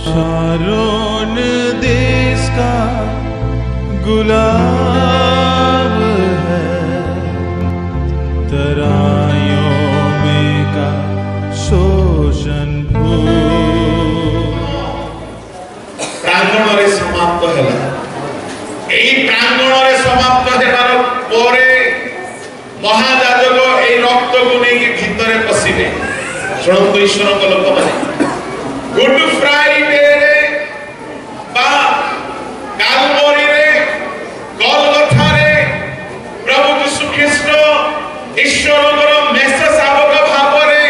Sharon देश का गुलाब है, तराइयों में का शोषण प्रांगण रे समाप्त हैला। एई प्रांगण रे समाप्त हेबार परे महायाजक एई रक्त को नै कि भितरे पसिबे। शुणନ୍ତୁ ईश्वरଙ୍କ ଲୋକମାନେ, गुड फ्राइडे रे बा कालवरी रे गोलगथा रे प्रभु यीशु ख्रीष्ट ईश्वरଙ୍କର मेसेज आवक भावरे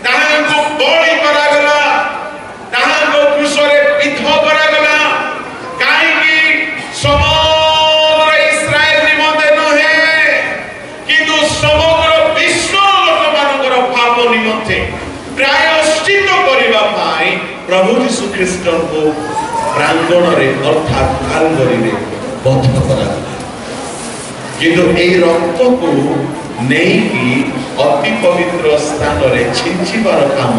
ताहांको बळी करागला, ताहांको क्रूसरे पिथ करागला। काई कि समग्र इस्राएल निमंते नहे किंतु समग्र विश्व लोकमानकर पाप निमंते प्रायश्चित करिबा पाई प्रभु यीशु ख्रीष्ट को प्रांगण रे अर्थात कालवरी रे बध करा। किंतु एई रक्त को नहीं कि अति पवित्र स्थान रे छिंचिबार काम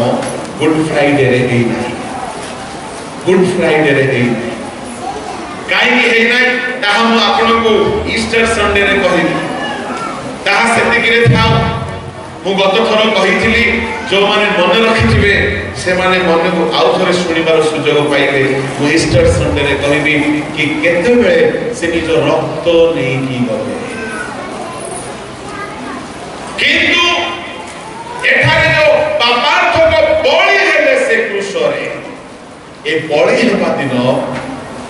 गुड फ्राइडे रे हेई नाही। गुड फ्राइडे रे हेई काई कि हेई नाही ताहा हम आपन को ईस्टर संडे रे कहिली। ताहा सेति कि रे थाओ मु गत थर कहिथिली जो माने मन रखिथिबे से माने मन को आउ थरे सुनिबार सुयोग पाइबे। मु ईस्टर संडे रे कहिबी कि केते बेले से निज रक्त नै कि गले, किंतु एठारे जो पापार्थक बळी हेले से क्रूसरे ए बळी हेबा दिन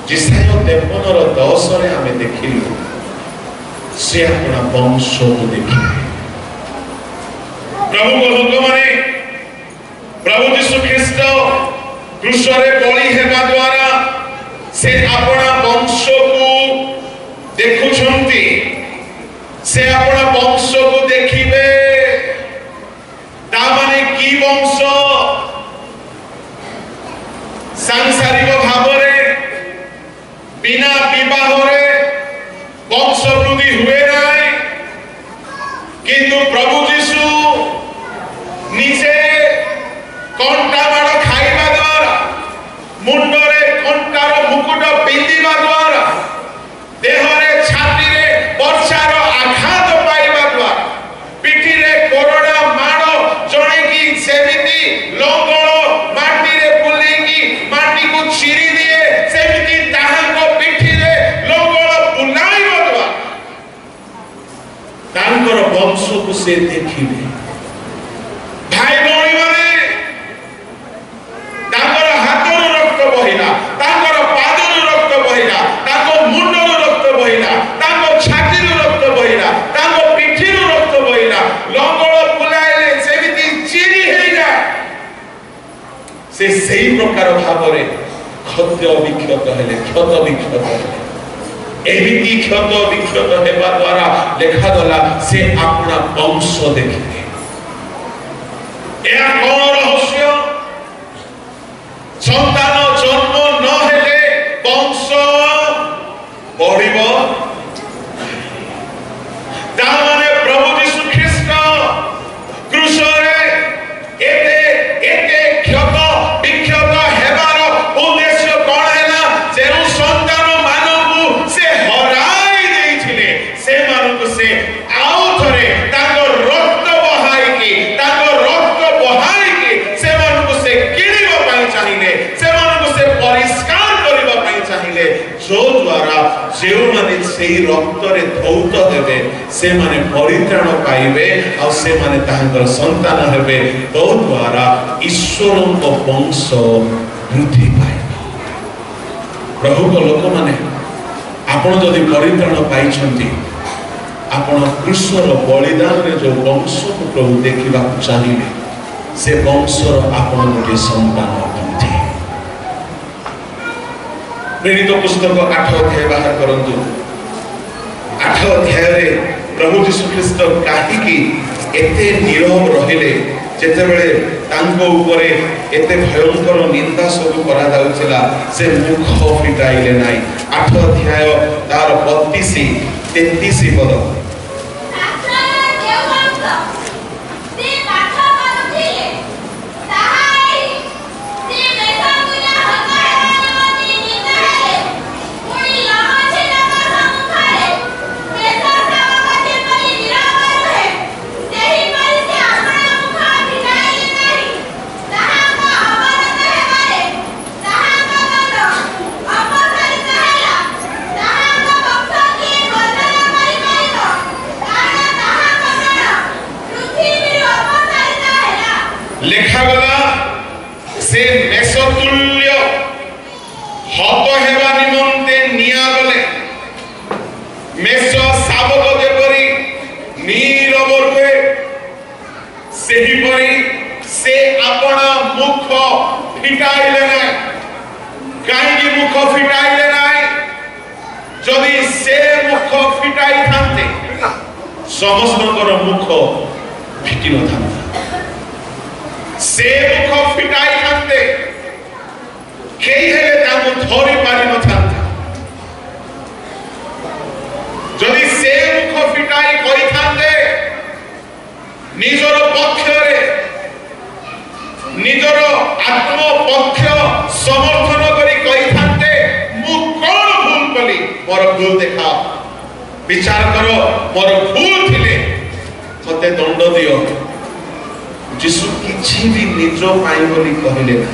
जिसाय 53:10 रे हमें देखिलु से अपना वंश को देखिले। प्रभु को लोक माने प्रभु यीशु ख्रीष्ट क्रूसरे बळी हेबा द्वारा से अपना वंश को देखुछंती, से अपना वंश को देखिबे। ता माने की वंश सांसारिक भावरे बिना विवाह रे वंश वृद्धि हुए नाय, किंतु प्रभु यीशु निजे कंटा माड़ खाइबा द्वारा, मुंडरे कंटार मुकुट पिंदिबा द्वारा, देहरे छाती रे वर्षार आघात पाइबा द्वारा, पिठी रे कोरोना माड़ जणे की सेमिति लंगळ माटी रे बुले की माटी को चिरी दिए सेमिति ताहांको पिठी रे लंगळ बुलाइबा द्वारा तांकर वंश को से देखिबे। भाई भौणी माने तांकर हाथर रक्त बहिला, तांकर पादर रक्त बहिला, तांको मुंडर रक्त बहिला, तांको छातीर रक्त बहिला, तांको पिठीर रक्त बहिला, लंगळ बुलाइले सेमिति चिरी हेइला। से सेही प्रकार भावरे क्षत विक्षत हेले, क्षत विक्षत हेले। एमिति क्षत विक्षत हेबा द्वारा लेखा गला से अपना वंश देखिले। या कोन रहस्य संतान जन्म न हेले वंश बढ़िबो। ता माने प्रभु यीशु ख्रीष्ट क्रूसरे एते एते क्षत विक्षत हेबार उद्देश्य कोन हैला जेरु संतान मानवु से हराई देइथिले से मानवु से आउ थरे ताको रक्त बहाई की ताको रक्त बहाई की से मानवु से किणिबा पई चाहिले, से मानवु से परिष्कार करिबा पई चाहिले। जो द्वारा जेउ माने सेही रक्त रे धौत हेबे से माने परित्राण पाइबे आ से माने ताहांकर संतान हेबे। तो द्वारा ईश्वरଙ୍କ वंश वृद्धि पाइबो। प्रभु को लोक माने आपण जदि परित्राण पाइछंती आपण क्रूसर बलिदान रे जो वंश को प्रभु देखिबा चाहिए से वंशर आपण गोटे संतान अटंती। प्रेरित पुस्तक 8 अध्याय बाहर करंतु। 8 अध्याय रे प्रभु यीशु ख्रीष्ट काहीकि एते नीरव रहिले जेतेबेले तांको उपरे एते भयंकर निंदा सब करा जाउछला से मुख फिटाइले नाही। 8 अध्याय तार 32-33 पद। मेषतुल्य हत हेबा निमंते निया गले मेष शावक जेपरी नीरव रुहे सेही परी से अपना मुख फिटाइले ना कहीं मुख फिटाइले ना जदि से मुख फिटाई थांते समस्तकर मुख फिटी न थांता से मुख फिटाई थांते केही हेले ताकु धरि पारि न थांता जदि से मुख फिटाई करि थांते निजर पक्षरे निजर आत्म पक्ष समर्थन करी कहि थांते मु कोन भूल कली मोर भूल देखा विचार करो मोर भूल थिले मते दंड दियो जिसु किछि भी निज पाई बोली कहिले ना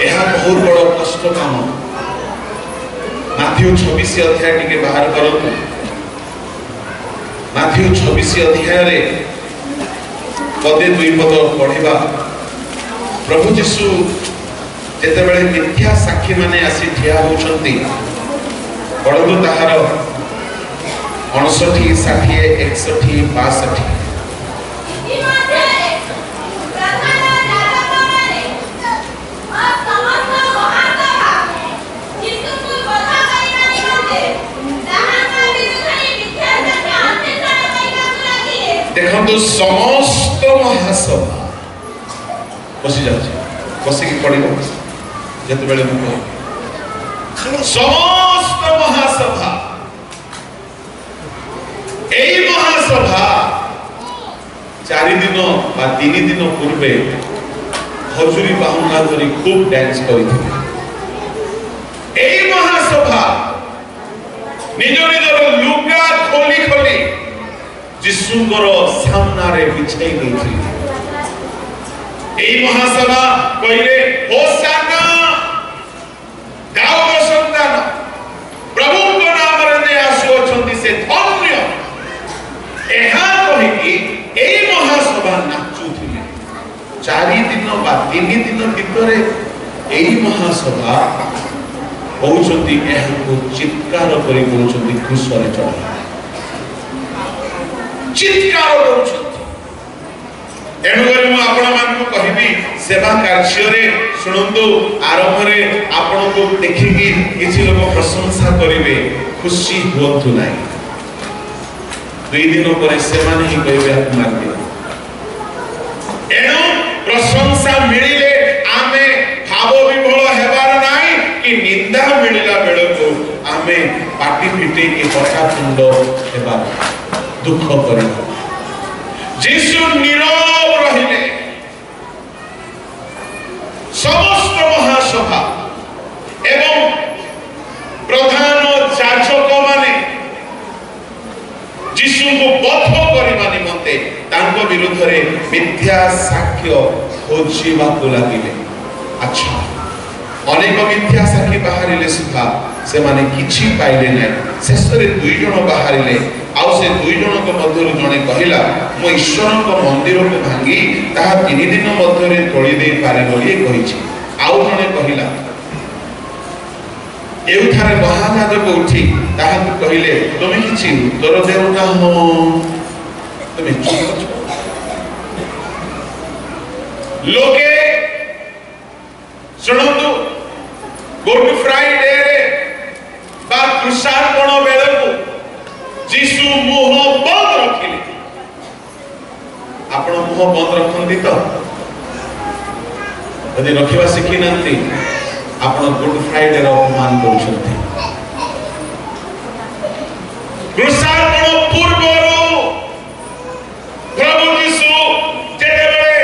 यह बहुत बड़ कष्ट काम माथ्यू 26 अध्याय टिके बाहर करतु माथ्यू 26 अध्याय रे पदे दुई पद पढ़िबा प्रभु यीशु जेते बेले मिथ्या साक्षी माने आसी ठिया होचंती पढ़तु ताहार 59 60 61 62 देखो समस्त महासभा बसी जाए बसिक पड़ो जिते बेले समस्त महासभा यही महासभा 4 दिन बा 3 दिन पूर्वे हजूरी बाहुना धरी खूब डांस करथिले यही महासभा निज निजर लुगा खोली खोली जिसुंगर सामना रे बिछाई देथि एई महासभा कहिले होशाना दाऊद संतान प्रभु को नाम रे ने आसु अछंती से धन्य एहा कहि कि एई महासभा नाचुथिले 4 दिन बा 3 दिन भितरे एई महासभा होउछंती एहा को चित्कार करि बोलछंती खुशरे चढ़ा चित्कार करुछंती एनु करी मु आपण मानकु कहिबी सेवा कार्य रे सुनंदु आरंभ रे आपण को देखि कि किछि लोक प्रशंसा करिवे खुशी होतु नाही 2 दिन परे सेमाने ही कहिबे आप मार्गे एनु प्रशंसा मिलिले आमे भाव विभोल हेबार नाही कि निंदा मिलिला बेलको आमे पाटी पिटे कि हटा तुंड हेबार दुख करी जीशु नीरव रहिले समस्त महासभा एवं प्रधान याजक माने जीशु को बध करबा निमंते तांको विरुद्ध रे मिथ्या साक्ष्य खोजिबा को लागिले अच्छा अनेक मिथ्या साक्षी बाहरिले सुधा से माने किछि पाइले नै शेषरे 2 जण बाहरिले आउ से 2 जण को मध्यरु जणे कहिला मो ईश्वर को मंदिर को भांगी ता 3 दिन मध्यरे तोड़ी दे पारे बोली कहिछि आउ जणे कहिला एउथारे महायाजक उठी ताहा को कहिले तुमे किछि उत्तर देउ ना हो तुमे चुप छ लोके सुनंतु गुड फ्राइडे रे बा कृष्णार्पण बेले को जीशु मुह बंद रखिले आपण मुह बंद रखंती तो यदि रखिबा सिखि नंती आपण गुड फ्राइडे रो अपमान करूछंती कृष्णार्पण पूर्वरो प्रभु जीशु जेते बेले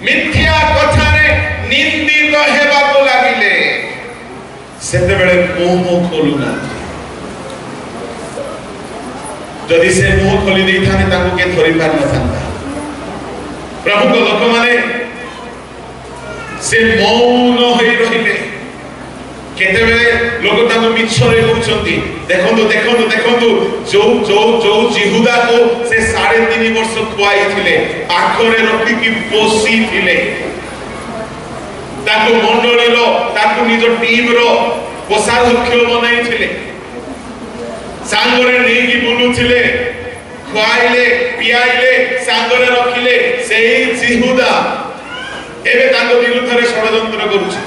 मिथ्या कथा रे निंदित हेबा को लागिले सेते बेले मुह खोलु ना जदि से मुह खोली देई थाने ताको के धरि पार न थांता प्रभु को लोक माने से मौन होई रहिले केते बेले लोक ताको ମିଛରେ କହୁଛନ୍ତି। ଦେଖନ୍ତୁ ଦେଖନ୍ତୁ ଦେଖନ୍ତୁ ଯୋଉ ଯୋଉ ଯୋଉ ଜିହୁଦାକୁ ସେ 3.5 ବର୍ଷ ଖୁଆଇଥିଲେ, ପାଖରେ ରଖିକି ପୋଷିଥିଲେ, ତାକୁ ମଣ୍ଡଳୀର ତାକୁ ନିଜ ଟିମର କୋଷାଧ୍ୟକ୍ଷ ବନାଇଥିଲେ, ସାଙ୍ଗରେ ନେଇକି ବୁଲୁଥିଲେ, ଖୁଆଇଲେ ପିଆଇଲେ, ସାଙ୍ଗରେ ରଖିଲେ, ସେହି ଜିହୁଦା ଏବେ ତାଙ୍କ ବିରୁଦ୍ଧରେ ଷଡ଼ଯନ୍ତ୍ର କରୁଛି।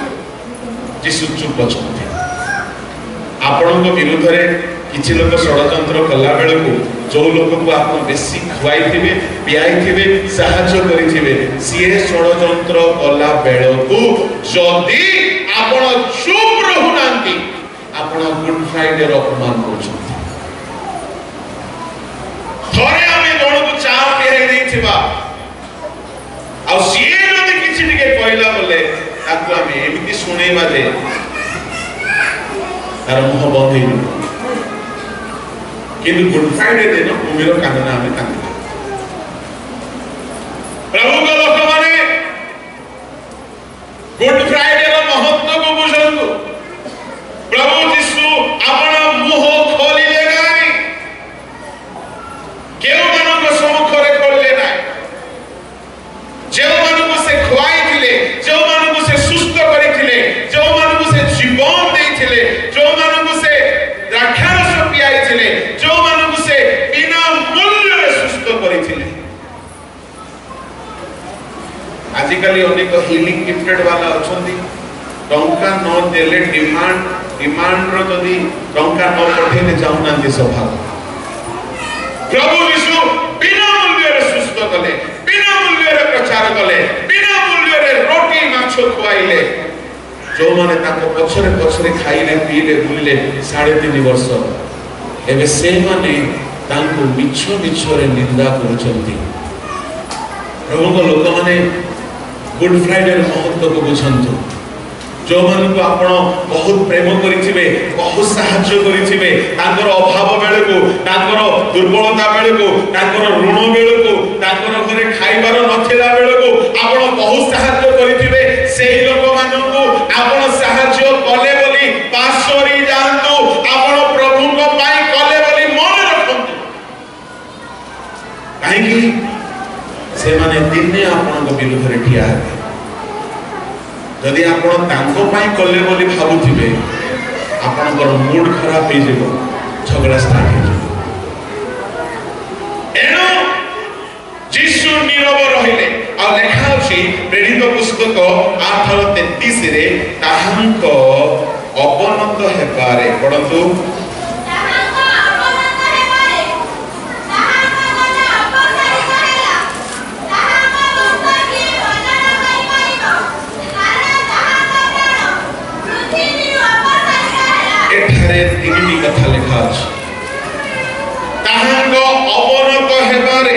ଯୀଶୁ ଚୁପ ଅଛନ୍ତି। ଆପଣଙ୍କ ବିରୁଦ୍ଧରେ କିଛି ଲୋକ ଷଡ଼ଯନ୍ତ୍ର କଲା ବେଳକୁ ଯୋଉ ଲୋକକୁ ଆପଣ ବେଶୀ ଖୁଆଇଥିବେ, ପିଆଇଥିବେ, ସାହାଯ୍ୟ କରିଥିବେ, ସିଏ ଷଡ଼ଯନ୍ତ୍ର କଲା ବେଳକୁ ଯଦି ଆପଣ ଚୁପ ରହୁନାହାନ୍ତି, ଆପଣ ଗୁଡ୍ ଫ୍ରାଇଡେର ଅପମାନ କରୁଛନ୍ତି। ଥରେ ଆମେ ଜଣକୁ ଚା ପିଆଇ ଦେଇଥିବା, ଆଉ ସିଏ ଯଦି କିଛି ଟିକେ କହିଲା ବୋଲେ ତାକୁ ଆମେ ଏମିତି ଶୁଣେଇବା ଯେ ତାର ମୁହ ବନ୍ଦ ହେଇଯିବ। କିନ୍ତୁ ଗୁଡ୍ ଫ୍ରାଇଡେ ଦିନ ଭୂମିର କାନ୍ଦନା ଆମେ କାନ୍ଦିବା। ପ୍ରଭୁଙ୍କ ଲୋକମାନେ ଗୁଡ୍ ଫ୍ରାଇଡେର ମହତ୍ଵକୁ ବୁଝନ୍ତୁ। ପ୍ରଭୁ ଯୀଶୁ ଆପଣ ମୁହ ଖୋଲିଲେ ନାହିଁ, କେଉଁମାନଙ୍କ ସମ୍ମୁଖରେ ଖୋଲିଲେ ନାହିଁ। ଯେଉଁମାନଙ୍କୁ ସେ ଖୁଆଇଥିଲେ, ଯେଉଁମାନଙ୍କୁ ସେ ସୁସ୍ଥ କରିଥିଲେ, ଯେଉଁମାନଙ୍କୁ ସେ ଜୀବନ ଦେଇଥିଲେ, ଯେଉଁମାନଙ୍କୁ ସେ ଦ୍ରାକ୍ଷାରସ ପିଆଇଥିଲେ, ଯେଉଁମାନଙ୍କୁ ସେ ବିନା ମୂଲ୍ୟରେ ସୁସ୍ଥ କରିଥିଲେ। ଆଜିକାଲି ଅନେକ ହିଲିଂ ଗିଫ୍ଟେଡ ବାଲା ଅଛନ୍ତି, ଟଙ୍କା ନ ଦେଲେ ଡିମାଣ୍ଡର ଯଦି ଟଙ୍କା ନ ପଠେଇଲେ ଯାଉନାହାନ୍ତି ସଭାକୁ। ପ୍ରଭୁ ଯୀଶୁ ବିନା ମୂଲ୍ୟରେ ସୁସ୍ଥ କଲେ, ବିନା ମୂଲ୍ୟରେ ପ୍ରଚାର କଲେ, ବିନା ମୂଲ୍ୟରେ ରୋଟି ମାଛ ଖୁଆଇଲେ। ଯୋଉମାନେ ତାଙ୍କ ପଛରେ ପଛରେ ଖାଇଲେ ପିଇଲେ ବୁଲିଲେ 3.5 ବର୍ଷ, ଏବେ ସେମାନେ ତାଙ୍କୁ ମିଛ ମିଛରେ ନିନ୍ଦା କରୁଛନ୍ତି। ପ୍ରଭୁଙ୍କ ଲୋକମାନେ ଗୁଡ୍ ଫ୍ରାଇଡେର ମହତ୍ଵକୁ ବୁଝନ୍ତୁ। ଯୋଉମାନଙ୍କୁ ଆପଣ ବହୁତ ପ୍ରେମ କରିଥିବେ, ବହୁତ ସାହାଯ୍ୟ କରିଥିବେ, ତାଙ୍କର ଅଭାବ ବେଳକୁ, ତାଙ୍କର ଦୁର୍ବଳତା ବେଳକୁ, ତାଙ୍କର ଋଣ ବେଳକୁ, ତାଙ୍କର ଘରେ ଖାଇବାର ନଥିଲା ବେଳକୁ ଆପଣ ବହୁତ ସାହାଯ୍ୟ କରିଥିବେ, ସେହି ଲୋକମାନଙ୍କୁ ଆପଣ ସାହାଯ୍ୟ କଲେ ବୋଲି ପାସ୍ କରି ଯାଆନ୍ତୁ। ଆପଣ ପ୍ରଭୁଙ୍କ ପାଇଁ କଲେ ବୋଲି ମନେ ରଖନ୍ତୁ। କାହିଁକି? ସେମାନେ ଦିନେ ଆପଣଙ୍କ ବିରୁଦ୍ଧରେ ଠିଆ ହେବେ। ଯଦି ଆପଣ ତାଙ୍କ ପାଇଁ କଲେ ବୋଲି ଭାବୁଥିବେ, ଆପଣଙ୍କର ମୁଡ୍ ଖରାପ ହେଇଯିବ, ଝଗଡ଼ା ଷ୍ଟାର୍ଟ ହେଇଯିବ। ଏଣୁ ଯୀଶୁ ନୀରବ ରହିଲେ। ଆଉ ଲେଖା ଅଛି ପ୍ରେରିତ ପୁସ୍ତକ 8:33ରେ, ତାହାଙ୍କ ଅବନତ ହେବାରେ, ପଢନ୍ତୁ, ଏଠାରେ 3ଟି କଥା ଲେଖା ଅଛି। ତାହାଙ୍କ ଅବନତ ହେବାରେ,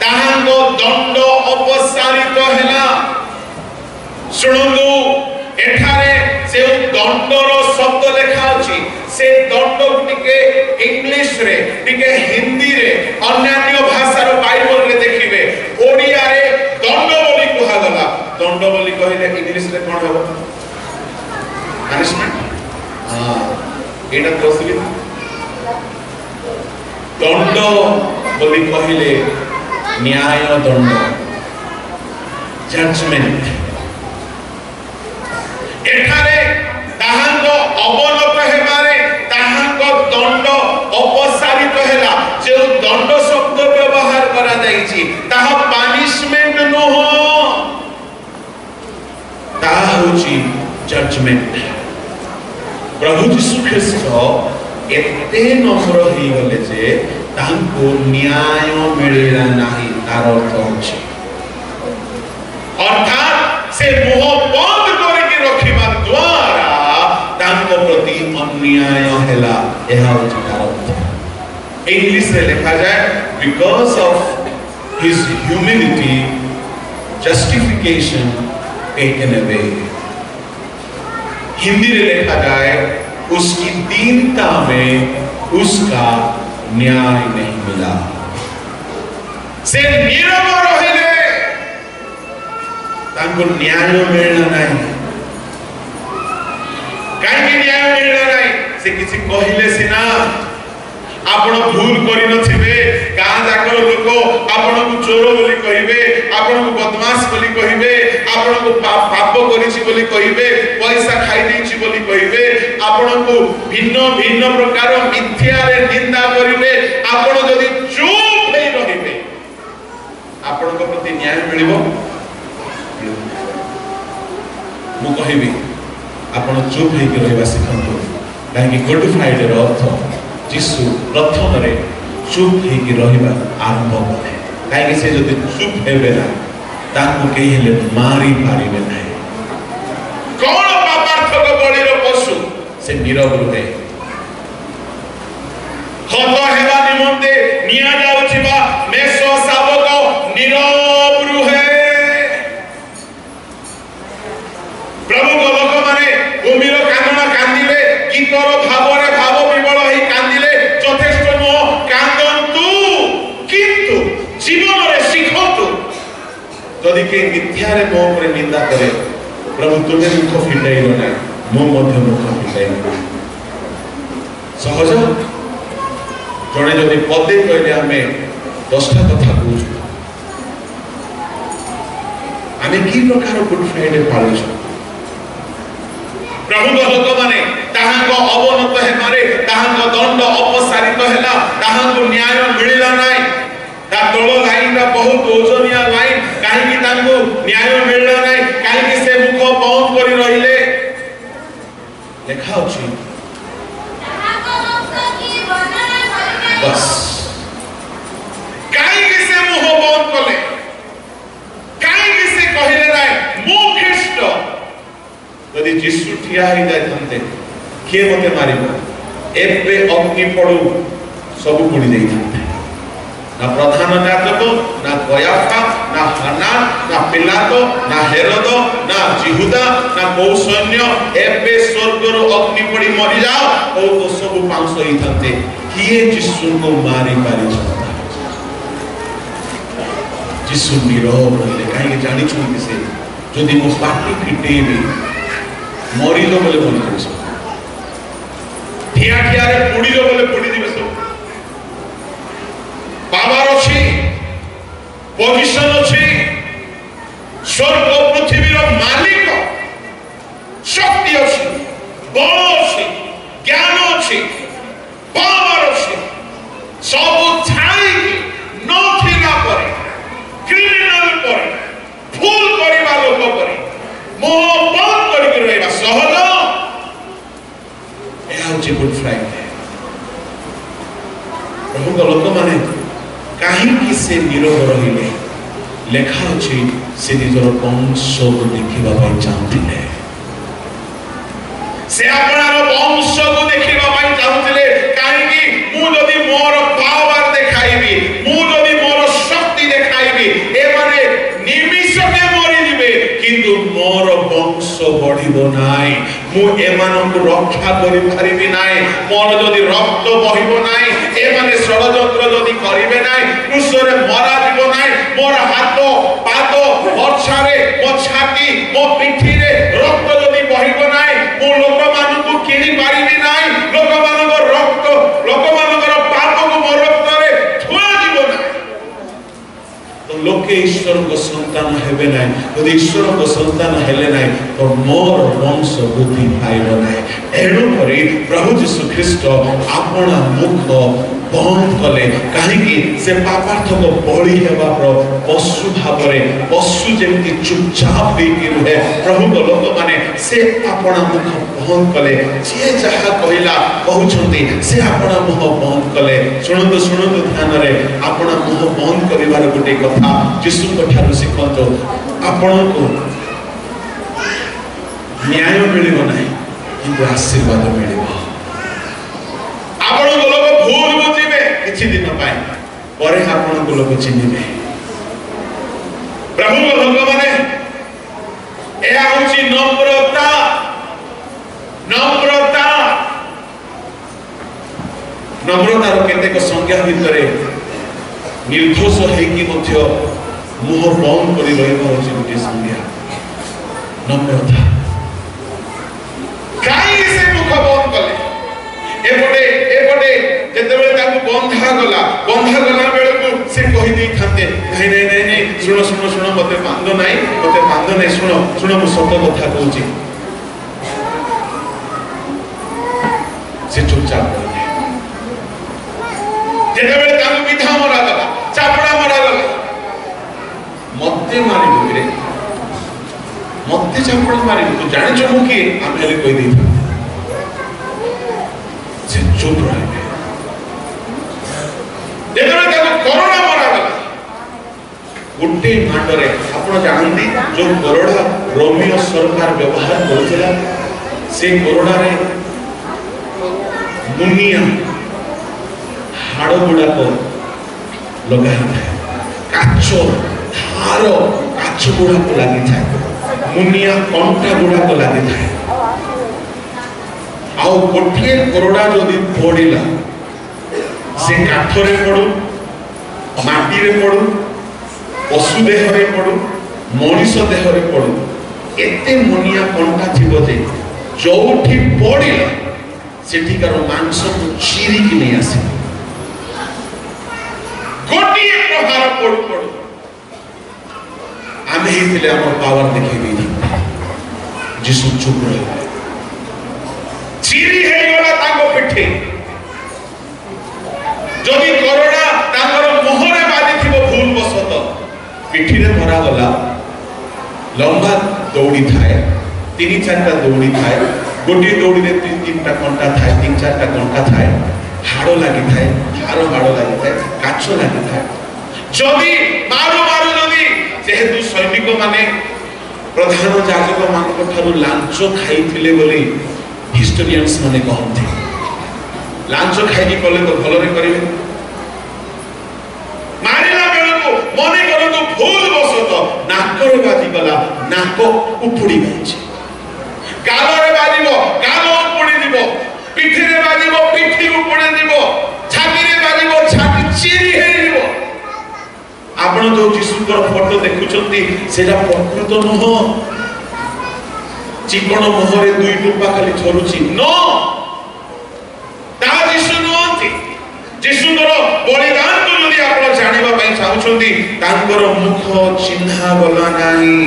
ତାହାଙ୍କ ଦଣ୍ଡ ଅପସାରିତ ହେଲା। ଶୁଣନ୍ତୁ, ଏଠାରେ ଯେଉଁ ଦଣ୍ଡର ଶବ୍ଦ ଲେଖା ଅଛି, ସେ ଦଣ୍ଡକୁ ଟିକେ ଇଂଲିଶରେ, ଟିକେ ହିନ୍ଦୀରେ, ଅନ୍ୟାନ୍ୟ ଭାଷାର ବାଇବଲରେ ଦେଖିବେ। ଓଡ଼ିଆରେ ଦଣ୍ଡ ବୋଲି କୁହାଗଲା। ଦଣ୍ଡ ବୋଲି କହିଲେ ଇଂଲିଶରେ କଣ ହେବ? ପାନିଶମେଣ୍ଟ। ଏଇଟା ତ ଅସୁବିଧା। ଦଣ୍ଡ ବୋଲି କହିଲେ ନ୍ୟାୟ ଦଣ୍ଡ, ଜଜମେଣ୍ଟ। ଏଠାରେ ତାହାଙ୍କ ଅବନତ ହେବାରେ, ତାହାଙ୍କ ଦଣ୍ଡ ଅପସାରିତ ହେଲା। ଯେଉଁ ଦଣ୍ଡ ଶବ୍ଦ ବ୍ୟବହାର କରାଯାଇଛି, ତାହା ପାନିଶମେଣ୍ଟ ନୁହଁ, ତାହା ହେଉଛି ଜଜମେଣ୍ଟ। ପ୍ରଭୁ ଯୀଶୁ ଖ୍ରୀଷ୍ଟ ଏତେ ନମ୍ର ହେଇଗଲେ ଯେ ତାଙ୍କୁ ନ୍ୟାୟ ମିଳିଲା ନାହିଁ, ତାର ଅର୍ଥ ଅଛି। ଅର୍ଥାତ୍ ସେ ମୁହ ବନ୍ଦ କରିକି ରଖିବା ଦ୍ୱାରା ତାଙ୍କ ପ୍ରତି ଅନ୍ୟାୟ ହେଲା, ଏହା ହେଉଛି ତାର ଅର୍ଥ। ଇଂଲିଶରେ ଲେଖାଯାଏ, because of his humility justification taken away. Hindi में लिखा जाए, उसकी दीनता में उसका न्याय नहीं मिला। से नीरव रहिले तांको न्याय मिलना नहीं। कहीं न्याय मिलना नहीं। से किसी कहले सिना आपण भूल करि नथिबे गां जाकर लोक आपण को चोर बोली कहिबे आपण को बदमाश बोली कहिबे आपण को पाप करिछि बोली कहिबे पैसा खाइ दैछि बोली कहिबे आपण को भिन्न भिन्न प्रकार मिथ्या रे निंदा करिबे आपण जदि चुप हे रहिबे आपण को प्रति न्याय मिलिबो मु कहिबी आपण चुप हे के रहबा सिखंतु काहे गुड फ्राइडे रो अर्थ जीसु प्रथम रे चुप हे के रहबा आरंभ कले काहे से जदि चुप हेबे ना ताकू केही हेले मारी पारिबे नाही कोन पापार्थक बलिर पशु से नीरव रुहे हत हेबा निमंते निया जाउछिबा मेषो शावक नीरव रुहे प्रभु को लोक माने भूमिर कांदना कांदिले गीतर भावरे भाव विबल हे कांदिले यथेष्ट नो कांदंतु किंतु जीवन रे शिखंतु जदि के मिथ्या रे मो पर निंदा करे प्रभु तुमे मुख फिटाइलो ना मो मध्य मुख फिटाइलो सहज जने जदि पदे कहले हमें 10टा कथा कहू आमे की प्रकार गुड फ्राइडे पालु प्रभु लोक माने ताहाको अवनत हे मारे ताहाको दंड अपसारित हैला ताहाको न्याय मिलिला नाही ता तोळ लाइन बहुत ओजनिया लाइन काहे कि तांको न्याय मिलिला नाही काहे कि से मुख बंद करि रहिले लेखा अछि बस काहे कि से मुख बंद कले काहे कि से कहिले नाही मु ख्रीष्ट यदि जीसु ठिया ही जाय थंते के मते मारिबो एबे अग्नि पडू सब पुडी देई थंते ना प्रधान याजक ना कयाफा ना हन्ना ना पिलातो ना हेरोद ना जिहुदा ना को सैन्य एबे स्वर्गर अग्नि पडी मरि जाओ ओ तो सब पांस ही थंते किए जीसु को मारी पारी छता जीसु नीरव रहले काहे जानि छु कि से जदि मो पाटी फिटेबी मरिलो बोले मरि जाबे सब ठिया ठिया रे पुडीलो बोले पुडी दिबे सब पावर अछि पोजिशन अछि स्वर्ग पृथ्वी रो मालिक शक्ति अछि बल अछि ज्ञान अछि पावर अछि सब छाई नथिला परे क्रिमिनल परे फूल करिबा लोक परे मोह बंद करके रहबा सहज एहा होची गुड फ्राइडे प्रभु को लोक माने काहे कि से नीरव रहिले लेखा अछि से निजर वंश को देखिबा पई चाहथिले से आपनार वंश को देखिबा पई चाहथिले काहे कि मु जदी मोर पावर देखाइबी मु जदी मोर शक्ति देखाइबी ए माने निमिषके मरि दिबे किंतु मोर वंश बढ़िबो नाई मु एमान को रक्षा करि पारिबि नाई मोर जदी रक्त बहिबो नाई ए माने षडयंत्र जदी करिबे नाई क्रूसरे मरा दिबो नाई मोर हाथ पाद वर्षारे मो छाती मो पिठी रे रक्त जदी बहिबो नाई मु लोक मानु को किनि पारिबि नाई लोक मानु को रक्त लोक मानु को पाप को मोर रक्त रे छुआ दिबो नाई तो लोके ईश्वर को संतान हेबे नाई यदि ईश्वर को संतान हेले नाई तो मोर वंश बुद्धि पाइबो नाई एणु परि प्रभु यीशु ख्रीष्ट आपना मुख बंद कले काहे कि से पापार्थ को बळी हेबा पशु भावरे पशु जेमति चुपचाप होई कि रहे प्रभु को लोक माने से आपना मुख बंद कले जे जहा कहिला कहउछंती से आपना मुख बंद कले सुनंतु सुनंतु ध्यान रे आपना मुख बंद करिवार गोटे कथा यीशु को ठारू सिखंतो आपन को न्याय मिलिबो नाही किंतु आशीर्वाद मिलिबो आपन को लोक भूल बुझिबे किछि दिन पाए परे आपन को लोक चिन्हिबे प्रभु को लोक माने ए आउची नम्रता नम्रता नम्रता रो केते को संज्ञा भितरे निर्दोष है कि मध्य मुह बंद करि रहबा होची गोटे संज्ञा नम्रता काई से मुख बंद कले बंधा गला बेलू से कही दे थाते नहीं नहीं नहीं नहीं सुनो सुनो सुनो मते बांधो नहीं सुनो सुनो मु सत कथा कहूची से चुपचाप रहे जेते बेले ताकू विधा मरा गला चापड़ा मरा गला मते मारी रे मते चापड़ा मारी तू जाने छ मु के हम हेले कहि दे से चुप रहे कोरोना मरा गला गोटे मांडरे आपण जानती जो कोरोना रोमियो सरकार व्यवहार करथिला से कोरोना रे मुनिया हाड़ गुड़ा को लगाई था काचो हार काच गुड़ा को लगी था मुनिया कंटा गुड़ा को लगी था आउ गोटे कोरोना जदि पड़िला से काठरे पड़ू माटी रे पड़ू पशु देह रे पड़ू मनीष देह रे पड़ू एते मुनिया कंटा थिबो जे जोठी पड़िला सेठिकार मांस को चीरी की नहीं आसे गोटी प्रहार पड़ू पड़ू आमे हितले हमर पावर देखि दी जिसु चुप रहे चीरी हे गला ताको पिठे जदि कोरोना ताकर मोहरे बाजी थिबो भूल बसत पिठी रे धरा गला लंबा दौड़ी थाए तीन चारटा दौड़ी थाए गोटी दौड़ी रे तीन तीनटा कंटा थाए तीन चारटा कंटा थाए हाड़ लागि थाए हाड़ लागि थाए काचो लागि थाए जदि मारू मारू जदि जेहेतु सैनिक माने प्रधान जाजक मानक ठारू लांच खाइथिले बोली हिस्टोरियंस माने कहते लांच खाई कले तो भल रे करिवे मारिला बेलको मने करतो भूल बसत नाक रे बाजी गला नाक उपुड़ी गइछ गाल रे बाजीबो गाल उपुड़ी दिबो पिठी रे बाजीबो पिठी उपुड़ी दिबो छाती रे बाजीबो छाती चिरी हे दिबो आपण जो जिसुकर फोटो देखुचंती सेटा प्रकृत नहो चिकण मोहरे दुई टुपा खाली झरुची नो ता जिसु नोंती जिसुकर बलिदान को यदि आपण जानिबा पई चाहुचंती तांकर मुख चिन्हा गला नाही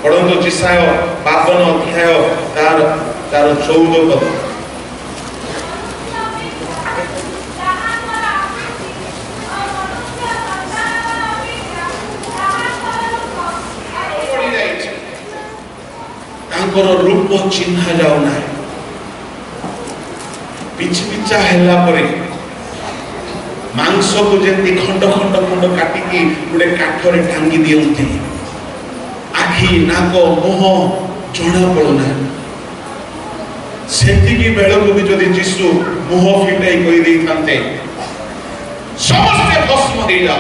पढंतो जिसाय 52 अध्याय तार 14 पद रूप चिन्हा जाऊ ना पिछा हेला परे मांस को जंती खंड खंड खंड काटिकी गोटे काठरे टांगी दियंती आखि नाक मुह जणा पड़ना सेतिकी बेलको भी जदि जिसु मुह फिटाई कहि देई थांते समस्त भस्म हो जा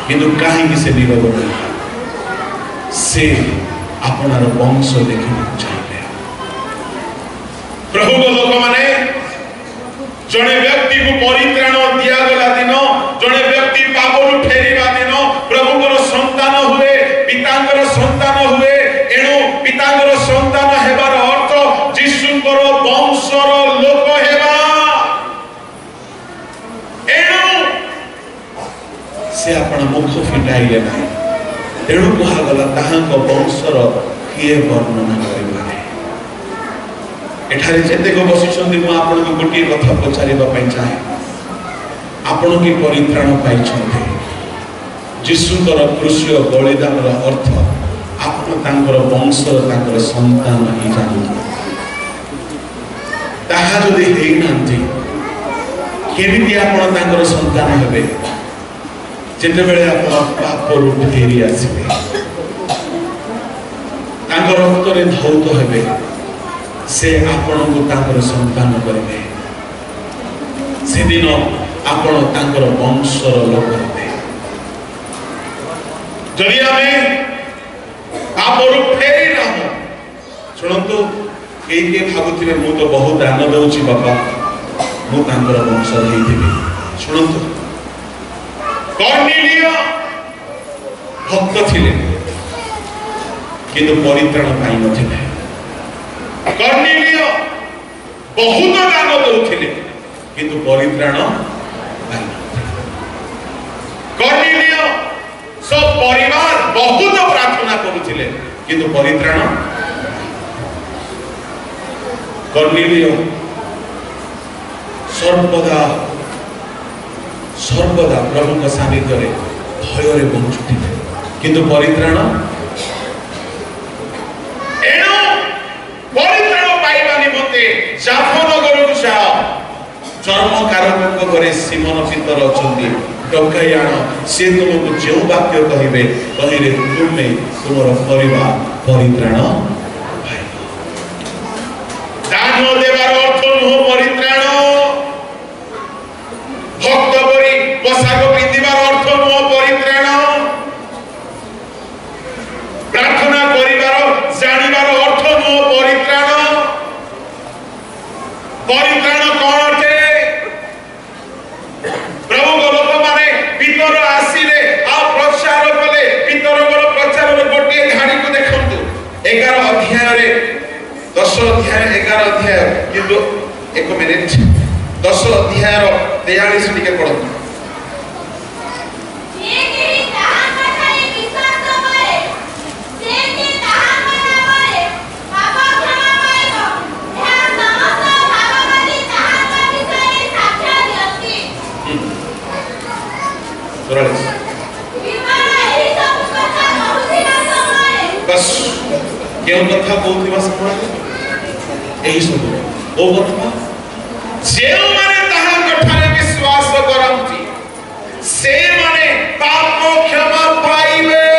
किंतु काहे कि से नीरव रहा से अपनार वंश देखने चाहिए प्रभु को लोक माने जने व्यक्ति को परित्राण दिया गला दिन जने व्यक्ति पापरु फेरिबा दिन प्रभु को संतान हुए पितांकर संतान हुए एणु पितांकर संतान हेबार अर्थ जिसुंकर वंशर लोक हेबा एणु से अपन मुख फिटाइले ना तेणु कहगला ताहांको वंशर किए वर्णना करिबा एठारे जेते को बसिछन्ती मु आपन को गोटी कथा पचारिबा पई चाहे आपन की परित्राण पाई छन्ते जिसुकर क्रूसीय बलिदानर अर्थ आपन तांकर वंशर तांकर संतान ही जानु ताहा जदि हेई नांती केमिति आपन तांकर संतान हेबे जेते बेले आपन पापरु फेरी आसीबे तांकर रक्तरे धौत हेबे से आपन को तांकर संतान करिवे से दिन आपन तांकर वंशर लोक हेबे जदि हमें पापरु फेरी न हो सुनंतु के भाबुथिबे मु तो बहुत दान दउची बाबा मु तांकर वंशर हेइथिबे सुनंतु कर्नेलियो भक्त थिले किंतु परित्राण पाई नथिले कर्नेलियो बहुत दान दउथिले किंतु परित्राण कर्नेलिय सब परिवार बहुत प्रार्थना करुथिले किंतु परित्राण कर्नेलिय सर्वदा सर्वदा प्रभु का सानिध्य रे भय रे बंचुथिले किंतु परित्राण एणो परित्राण पाइबा निमंते जाफनगर को जाओ चर्मकारक घरे सिमन पितर अछंती डकायाण से तुमको जो वाक्य कहिबे कहिले तुमे तुमर परिवार परित्राण पाइबो दान देवार अर्थ नुह परित्राण भक्त परि पोशाक पिंधिबार अर्थ नुह परित्राण प्रार्थना करिबार जानिबार अर्थ नुह परित्राण परित्राण कोन अटे प्रभु को लोक माने पितर आसीले आ प्रचार कले पितर को प्रचार रे गोटे धाड़ी को देखंतु 11 अध्याय रे 10 अध्याय 11 अध्याय किंतु 1 मिनिट 10 अध्याय रो 43 टिके पढंतु बस क्यों कथा कहूथिबा समय एही सब ओ कथा जे माने ताहा कथारे विश्वास करंती से माने पाप क्षमा पाइबे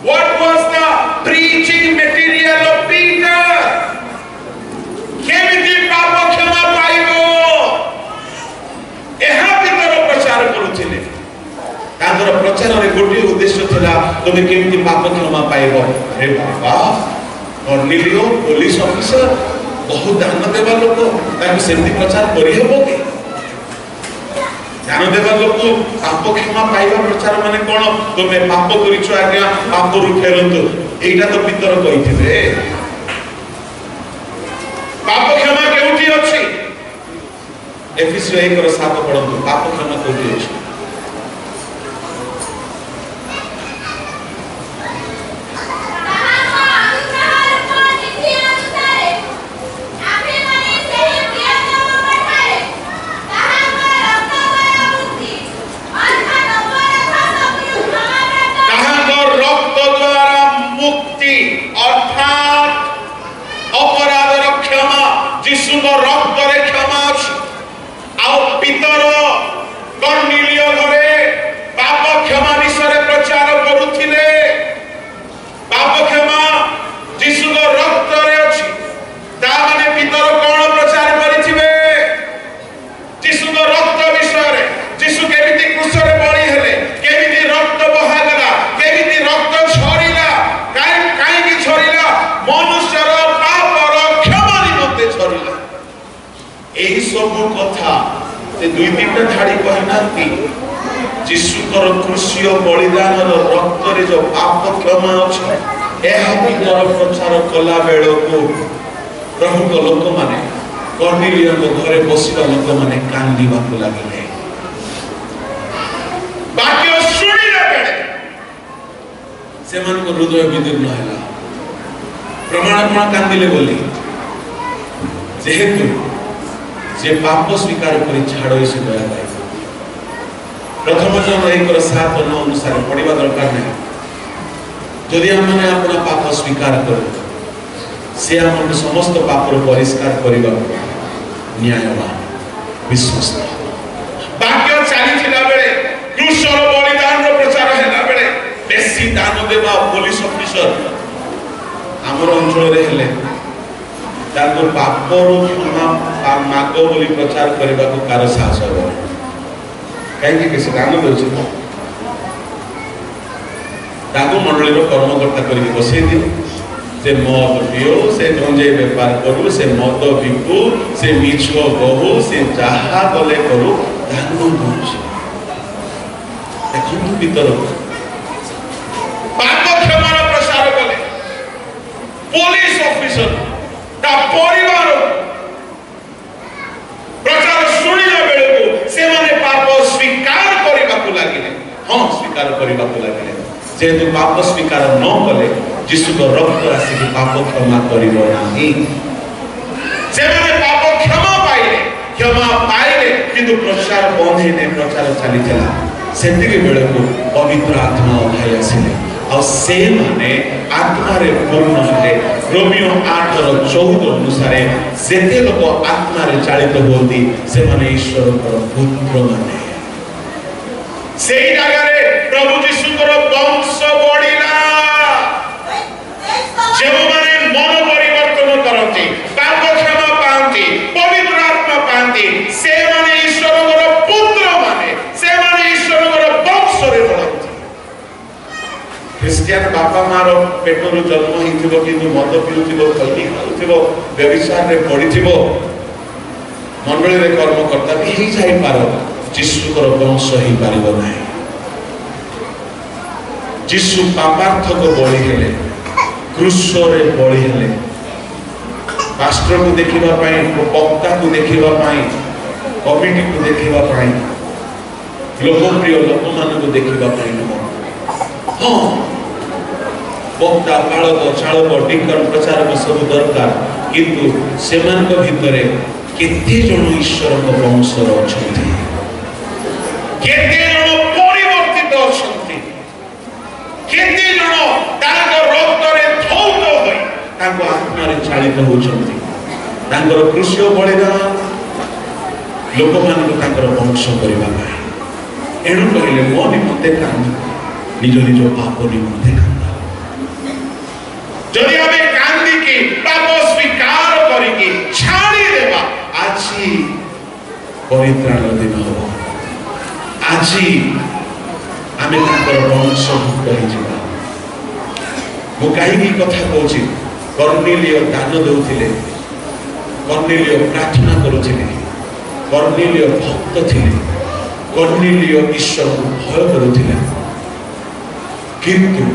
what was the preaching material of Peter केमिति पाप क्षमा पाइबो एहा पितर प्रचार करूथिले तांकर प्रचार रे गोटे उद्देश्य थिला तुमे केमिति पाप क्षमा पाइबो रे बाबा कर्नेलियो पुलिस ऑफिसर बहुत दान देवा लोक ताकि सेमति प्रचार करि हेबो के दान देवा लोक पाप क्षमा पाइबा प्रचार माने कोन तुमे पाप करिছো आज्ञा पाप रु फेरंतु एटा तो पितर कहिथिबे पाप क्षमा केउठी अछि एफिसियो 1:7 पढंतु पाप क्षमा केउठी अछि रक्त रे क्षमा आउ पितर कर्नेलिय घरे पाप क्षमा विषय प्रचार करुथिले पाप क्षमा यीशु को रक्त रे अछि ता माने पितर कोन प्रचार करिथिबे यीशु को रक्त विषय रे यीशु केमिति क्रूस रे बळी हेले केमिति रक्त बहागला केमिति रक्त झरिला काई की झरिला मनुष्यर पाप रो क्षमा निमंते झरिला एही सब कथा से दुई तीनटा धाड़ी कहनांती यीशुकर क्रूसीय बलिदान रक्त रे जो पाप क्षमा अछि एहा पितर प्रचार कला बेलो को प्रभु को लोक माने कर्नेलिय को घरे बसिबा लोक माने कांदीबा को लागिले वाक्य सुनिले बेले से मन को हृदय विदीर्ण हैला प्रमाण कोन कांदिले बोली जेहेतु जे पाप स्वीकार करी छाड़ो से दया पाए प्रथम जन 1:7-9 अनुसार पढ़िबा दरकार नहीं जदि हमने अपना पाप स्वीकार करू से हम समस्त पाप परिष्कार करबा न्यायवान विश्वस्त वाक्य चाली थिला बेले क्रूसर बलिदान रो प्रचार हैला बेले बेसी दान देबा पुलिस ऑफिसर हमर अंचल रे हेले ताको पाप रो क्षमा मागो बोली प्रचार करबा को कार साहस हो काहे कि से दान दोछि ताको मंडली रो कर्मकर्ता करी बसै दियो से मद पियो से गंजे व्यापार करू से मद बिकू से मिछो बहु से जहा गले करू दान दोछि देखु भीतर पाप क्षमा रो प्रचार कले पुलिस ऑफिसर ता परिवार प्रचार पाप स्वीकार न कले यीशु को रक्त आसिक पाप क्षमा करिवो नाही से माने पाप क्षमा पाइले किंतु प्रचार बंद हेने प्रचार चली चला सेतिके बेले को पवित्र आत्मा उठाई आसिले और से माने आत्मा रे पूर्ण हेले रोमियो 8:14 अनुसार जेते लोक आत्मा रे चालित होती से माने ईश्वर को पुत्र माने से जगह रे प्रभु यीशु को वंश बढ़िला जो माने मन परिवर्तन करती पाप क्षमा पाती पवित्र आत्मा पाती से माने ईश्वर को पुत्र माने से माने ईश्वर को वंश रे बढ़ती क्रिश्चियन बापा मार पेटरू जन्म होइथिबो किंतु मद पिउथिबो खल्ली खाउथिबो व्यभिचार रे पड़िथिबो मंडली रे कर्म करता भी ही जाई पारो यीशु को वंश ही पारिबो नाही यीशु पापार्थ को बळी हेले क्रूस रे बळी हेले पास्टर को देखिबा पई वक्ता को देखिबा पई कमिटी को देखिबा पई लोकप्रिय लोक मान को देखिबा पई हाँ वक्ता पालक चालक डिकन प्रचारक सब दरकार किंतु सेमान को भितरे केते जण ईश्वर को वंशर अछंती केते जण परिवर्तित अछंती केते जण तांको रक्त रे धौत होई तांको आत्मा रे चालित होचंती तांकर कृष्य बलिदान लोक मान को तांकर वंश करिबा पाई एणु कहिले मो निमंते कांद निज निज पाप निमंते कांद जदि हमें कांदी की पाप स्वीकार करिकी छाड़ी देबा आजी परित्राण दिन हो आजी आमे तांकर वंश कहि जिबा मु काहीकी कथा कहूची कर्नेलियो दान देउथिले कर्नेलियो प्रार्थना करूथिले कर्नेलियो भक्त थिले कर्नेलियो ईश्वर को भय करूथिले किंतु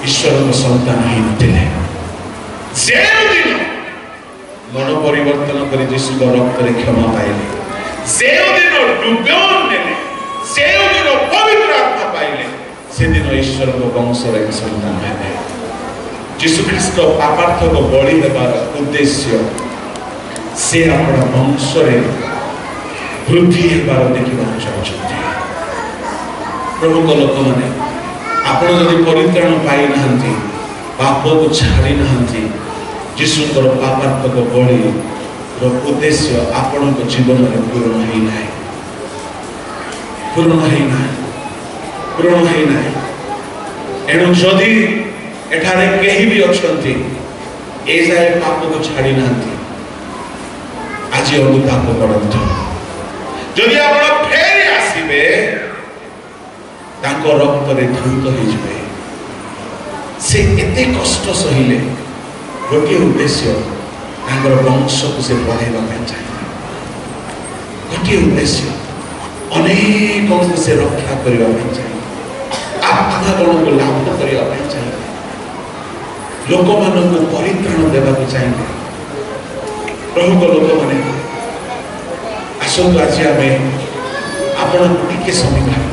ईश्वर को संतान ही नथिले जे दिन मन परिवर्तन करी यीशु को रक्त रे क्षमा पाइले जे दिन डुबन नेले जे दिन पवित्र आत्मा पाइले से दिन ईश्वर को वंश रे संतान हेले यीशु ख्रीष्ट पापार्थ को बळी हेबार उद्देश्य से अपना वंश रे वृद्धि हेबार देखिबा चाहछथि प्रभु को लोक माने आपण जदि परित्राण पाई नहंती पाप को छाड़ी नहंती यीशु को पापार्थ को बळी रो उद्देश्य आपण को जीवन रे पूर्ण हेई नाही पूर्ण हेई नाही एणु जदि एठारे केही भी अछंती ए जाय पाप को छाड़ी नहंती आज अनुताप करंतु जदि आपण फेर आसीबे तांको रक्त रे धौत हो जिवे से एते कष्ट सहिले गोटे उद्देश्य तांकर वंश को से बढ़ाइबा ପାଇଁ चाहिए गोटे उद्देश्य अनेक को से रक्षा करबा ପାଇଁ चाहिए आत्मा को लाभ करबा ପାଇଁ चाहिए लोक मान को परित्राण देबा को चाहिए प्रभु को लोक माने आसंत आज हमें आपण टिके समय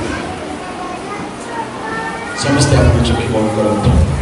समस्त आप चोखी बंद करते